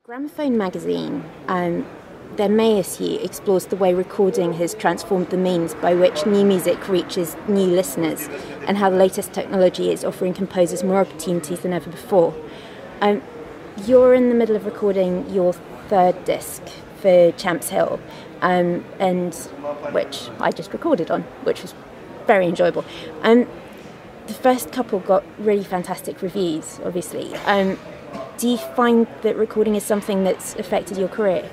Gramophone magazine, their May issue explores the way recording has transformed the means by which new music reaches new listeners and how the latest technology is offering composers more opportunities than ever before. You're in the middle of recording your third disc for Champs Hill, and which I just recorded on, which was very enjoyable. The first couple got really fantastic reviews, obviously. Do you find that recording is something that's affected your career?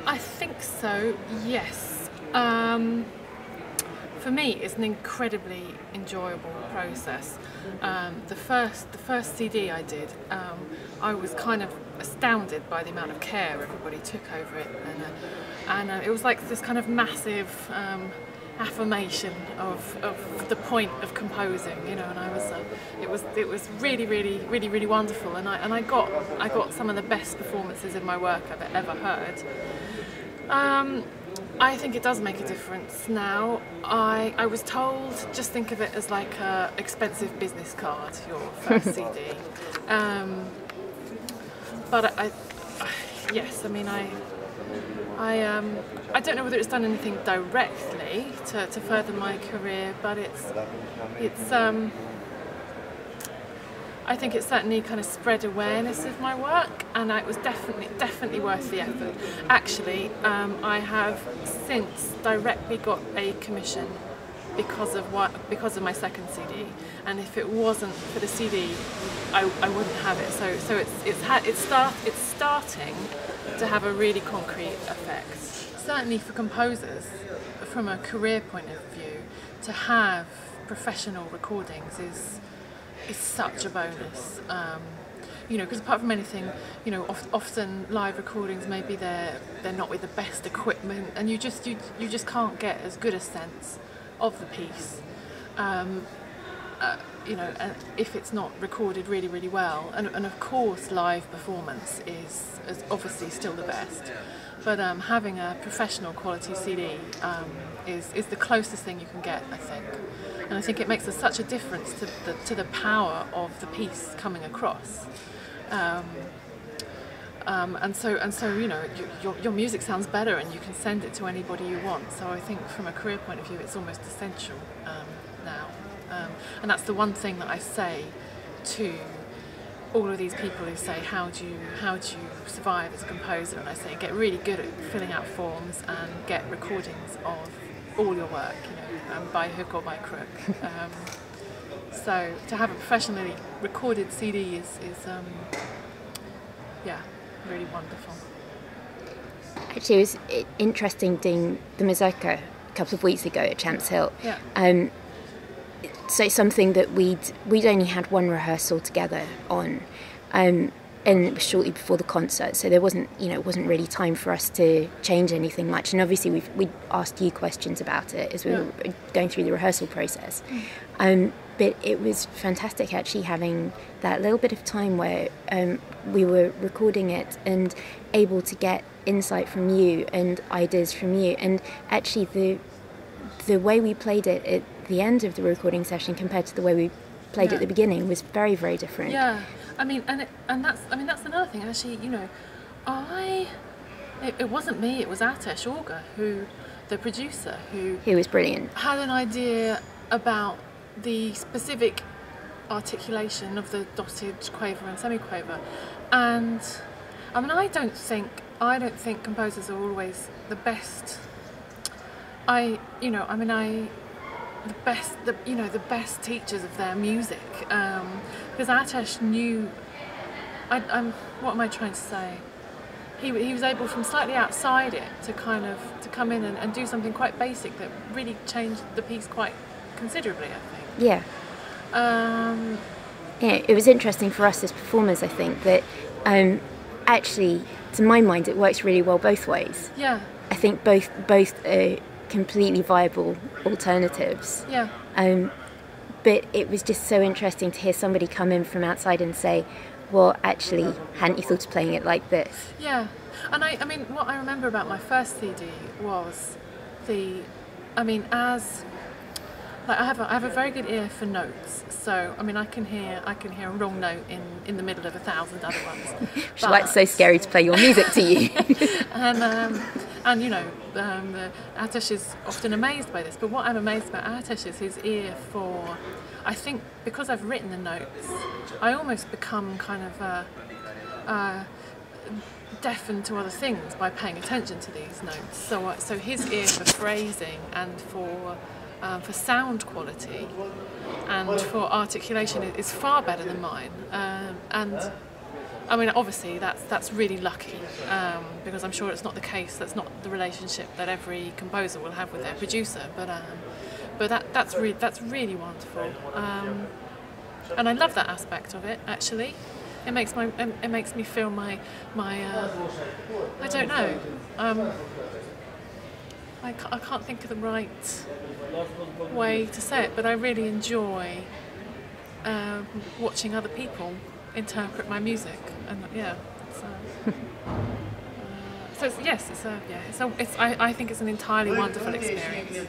I think so, yes. For me, it's an incredibly enjoyable process. The first CD I did, I was kind of astounded by the amount of care everybody took over it, and it was like this kind of massive affirmation of the point of composing, you know. And it was really wonderful, and I got some of the best performances in my work I've ever heard. I think it does make a difference now. I was told, just think of it as like a expensive business card, your first CD. But yes, I mean, I don't know whether it's done anything directly to further my career, but I think it certainly kind of spread awareness of my work, and it was definitely worth the effort. Actually, I have since directly got a commission because of my second CD, and if it wasn't for the CD, I wouldn't have it. So it's starting to have a really concrete effect. Certainly for composers, from a career point of view, to have professional recordings is such a bonus. You know, because apart from anything, you know, often live recordings, maybe they're not with the best equipment, and you just can't get as good a sense of the piece. You know, if it's not recorded really well, and of course live performance is obviously still the best, but having a professional quality CD is the closest thing you can get, I think. And I think it makes such a difference to the power of the piece coming across. And so you know, your music sounds better, and you can send it to anybody you want. So I think from a career point of view, it's almost essential now. And that's the one thing that I say to all of these people who say, how do you survive as a composer? And I say, get really good at filling out forms and get recordings of all your work, you know, by hook or by crook. So to have a professionally recorded CD is yeah, really wonderful. Actually, it was interesting doing the Mazurka a couple of weeks ago at Champs Hill. Yeah. So something that we'd only had one rehearsal together on, and it was shortly before the concert, so there wasn't really time for us to change anything much. And obviously we asked you questions about it as we were going through the rehearsal process. But it was fantastic actually having that little bit of time where we were recording it and able to get insight from you and ideas from you. And actually the way we played it at the end of the recording session compared to the way we played at the beginning was very, very different. Yeah, I mean, and that's another thing. Actually, you know, it wasn't me. It was Atesh Orga, the producer, who was brilliant. Had an idea about the specific articulation of the dotted quaver and semiquaver, and I mean, I don't think composers are always the best. The best teachers of their music, because Atesh knew. What am I trying to say? He was able, from slightly outside it, to come in and do something quite basic that really changed the piece quite considerably, I think. Yeah. Yeah, it was interesting for us as performers, I think, that actually, to my mind, it works really well both ways. Yeah. I think both are completely viable alternatives. Yeah. But it was just so interesting to hear somebody come in from outside and say, well, actually, hadn't you thought of playing it like this? Yeah. And I mean, what I remember about my first CD was as Like I have a very good ear for notes, so I mean I can hear a wrong note in the middle of 1,000 other ones. Which is why it's so scary to play your music to you. And you know, Atesh is often amazed by this. But what I'm amazed about Atesh is his ear for. I think because I've written the notes, I almost become kind of deafened to other things by paying attention to these notes. So his ear for phrasing and for sound quality and for articulation is far better than mine. And I mean, obviously that's really lucky, because I'm sure it's not the case. That's not the relationship that every composer will have with their producer. But that's really wonderful, and I love that aspect of it. Actually, it makes me feel my I don't know. I can't think of the right way to say it, but I really enjoy watching other people interpret my music, and yeah. I think it's an entirely wonderful experience.